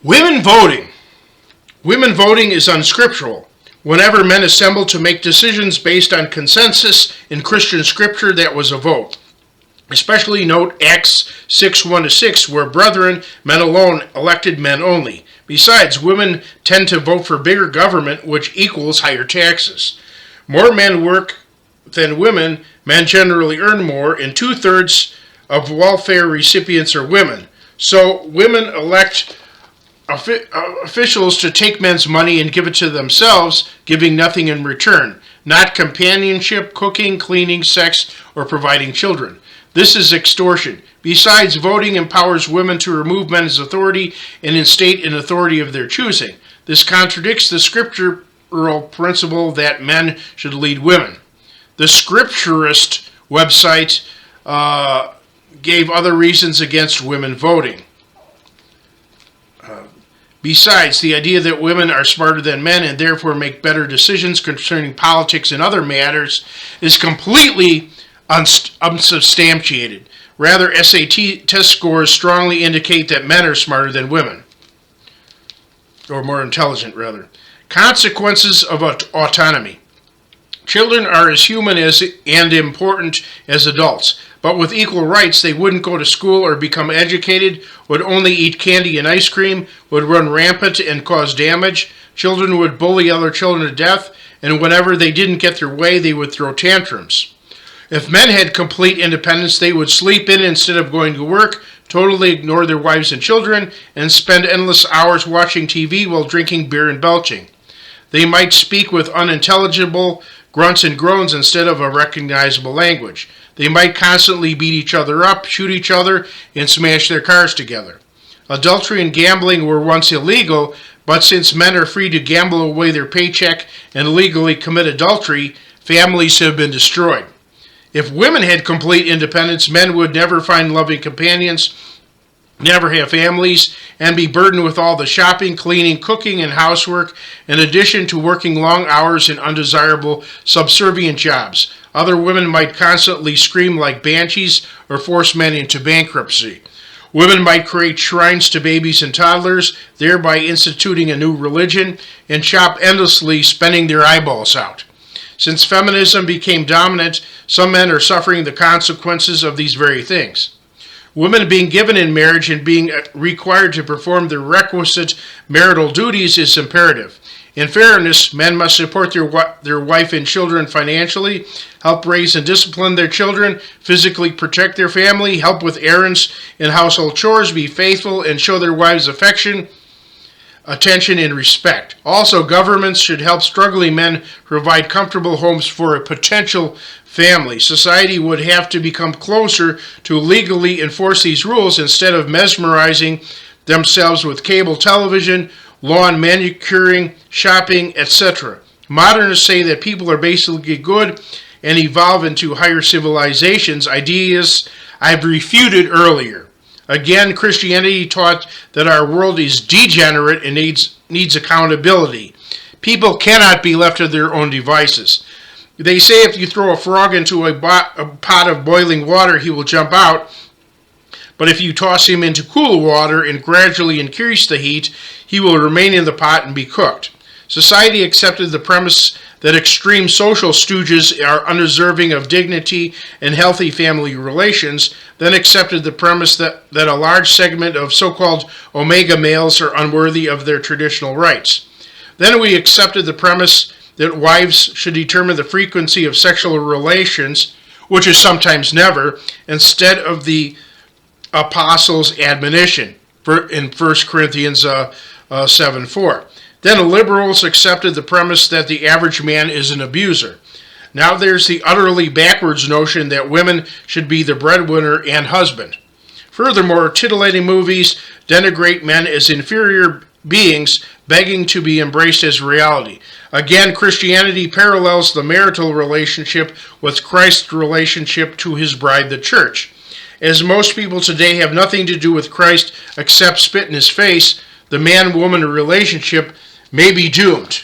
Women voting. Women voting is unscriptural. Whenever men assemble to make decisions based on consensus in Christian scripture, that was a vote. Especially note Acts 6:1-6, where brethren, men alone, elected men only. Besides, women tend to vote for bigger government, which equals higher taxes. More men work than women. Men generally earn more, and 2/3 of welfare recipients are women. So women elect officials to take men's money and give it to themselves, giving nothing in return, not companionship, cooking, cleaning, sex, or providing children. This is extortion. Besides, voting empowers women to remove men's authority and instate an authority of their choosing. This contradicts the scriptural principle that men should lead women. The Scripturist website gave other reasons against women voting. Besides, the idea that women are smarter than men and therefore make better decisions concerning politics and other matters is completely unsubstantiated. Rather, SAT test scores strongly indicate that men are smarter than women, or more intelligent, rather. Consequences of autonomy. Children are as human and important as adults, but with equal rights. They wouldn't go to school or become educated, would only eat candy and ice cream, would run rampant and cause damage. Children would bully other children to death, and whenever they didn't get their way, they would throw tantrums. If men had complete independence, they would sleep in instead of going to work, totally ignore their wives and children, and spend endless hours watching TV while drinking beer and belching. They might speak with unintelligible grunts and groans instead of a recognizable language. They might constantly beat each other up, shoot each other, and smash their cars together. Adultery and gambling were once illegal, but since men are free to gamble away their paycheck and legally commit adultery, families have been destroyed. If women had complete independence, men would never find loving companions, never have families, and be burdened with all the shopping, cleaning, cooking, and housework, in addition to working long hours in undesirable, subservient jobs. Other women might constantly scream like banshees or force men into bankruptcy. Women might create shrines to babies and toddlers, thereby instituting a new religion, and shop endlessly, spending their eyeballs out. Since feminism became dominant, some men are suffering the consequences of these very things. Women being given in marriage and being required to perform the requisite marital duties is imperative. In fairness, men must support their wife and children financially, help raise and discipline their children, physically protect their family, help with errands and household chores, be faithful, and show their wives affection, attention, and respect. Also, governments should help struggling men provide comfortable homes for a potential family. Society would have to become closer to legally enforce these rules instead of mesmerizing themselves with cable television, lawn manicuring, shopping, etc. Modernists say that people are basically good and evolve into higher civilizations, ideas I've refuted earlier. Again, Christianity taught that our world is degenerate and needs accountability. People cannot be left to their own devices. They say if you throw a frog into a pot of boiling water, he will jump out. But if you toss him into cool water and gradually increase the heat, he will remain in the pot and be cooked. Society accepted the premise that extreme social stooges are undeserving of dignity and healthy family relations, then accepted the premise that a large segment of so-called omega males are unworthy of their traditional rights. Then we accepted the premise that wives should determine the frequency of sexual relations, which is sometimes never, instead of the apostles' admonition in 1 Corinthians 7:4. Then liberals accepted the premise that the average man is an abuser. Now there's the utterly backwards notion that women should be the breadwinner and husband. Furthermore, titillating movies denigrate men as inferior beings, begging to be embraced as reality. Again, Christianity parallels the marital relationship with Christ's relationship to his bride, the church. As most people today have nothing to do with Christ except spit in his face, the man-woman relationship may be doomed.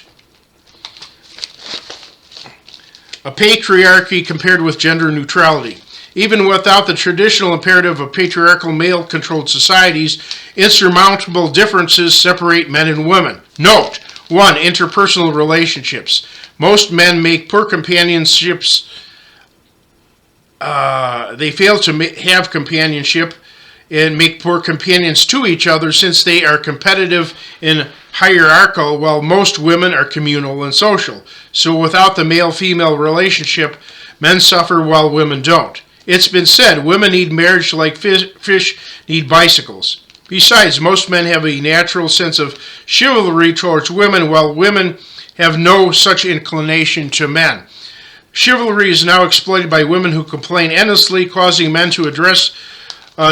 A patriarchy compared with gender neutrality. Even without the traditional imperative of patriarchal male-controlled societies, insurmountable differences separate men and women. Note: 1. Interpersonal relationships. Most men make poor companionships. They fail to have companionship and make poor companions to each other, since they are competitive and hierarchical, while most women are communal and social. So without the male-female relationship, men suffer while women don't. It's been said, women need marriage like fish need bicycles. Besides, most men have a natural sense of chivalry towards women, while women have no such inclination to men. Chivalry is now exploited by women who complain endlessly, causing men to address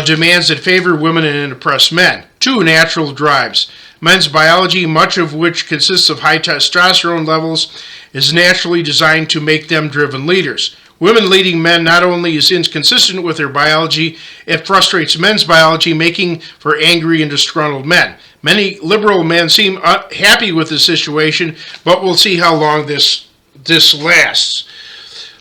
demands that favor women and oppress men. 2. Natural drives. Men's biology, much of which consists of high testosterone levels, is naturally designed to make them driven leaders. Women leading men not only is inconsistent with their biology, it frustrates men's biology, making for angry and disgruntled men. Many liberal men seem happy with the situation, but we'll see how long this lasts.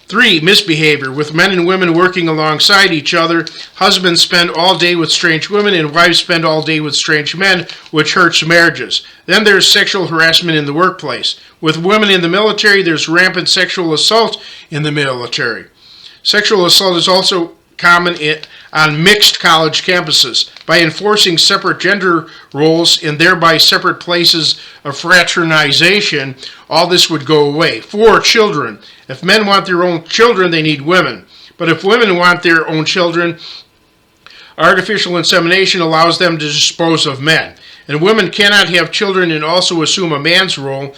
3. Misbehavior. With men and women working alongside each other, husbands spend all day with strange women and wives spend all day with strange men, which hurts marriages. Then there's sexual harassment in the workplace. With women in the military, there's rampant sexual assault in the military. Sexual assault is also common on mixed college campuses. By enforcing separate gender roles and thereby separate places of fraternization, all this would go away. 4. Children. If men want their own children, they need women. But if women want their own children, artificial insemination allows them to dispose of men. And women cannot have children and also assume a man's role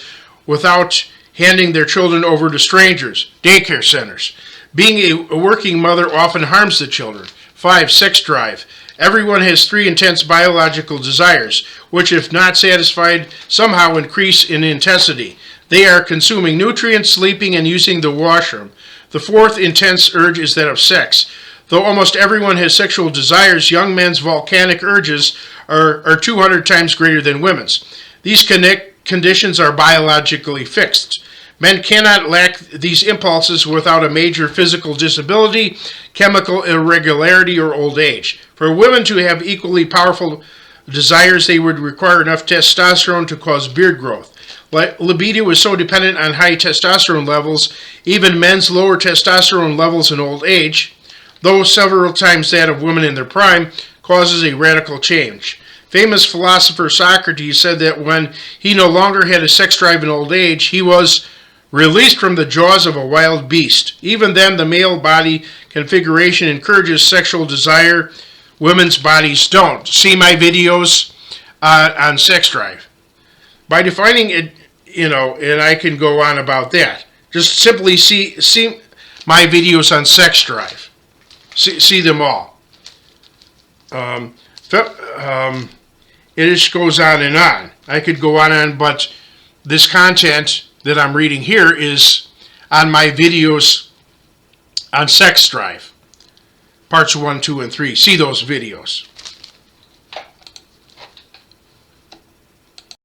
without handing their children over to strangers. Daycare centers. Being a working mother often harms the children. 5. Sex drive. Everyone has 3 intense biological desires, which, if not satisfied, somehow increase in intensity. They are consuming nutrients, sleeping, and using the washroom. The 4th intense urge is that of sex. Though almost everyone has sexual desires, young men's volcanic urges are 200 times greater than women's. These conditions are biologically fixed. Men cannot lack these impulses without a major physical disability, chemical irregularity, or old age. For women to have equally powerful desires, they would require enough testosterone to cause beard growth. Libido is so dependent on high testosterone levels, even men's lower testosterone levels in old age, though several times that of women in their prime, causes a radical change. Famous philosopher Socrates said that when he no longer had a sex drive in old age, he was released from the jaws of a wild beast. Even then, the male body configuration encourages sexual desire. Women's bodies don't. See my videos on sex drive. By defining it, and I can go on about that. Just simply see my videos on sex drive. See them all. It just goes on and on. I could go on, but this content that I'm reading here is on my videos on sex drive. Parts 1, 2, and 3. See those videos.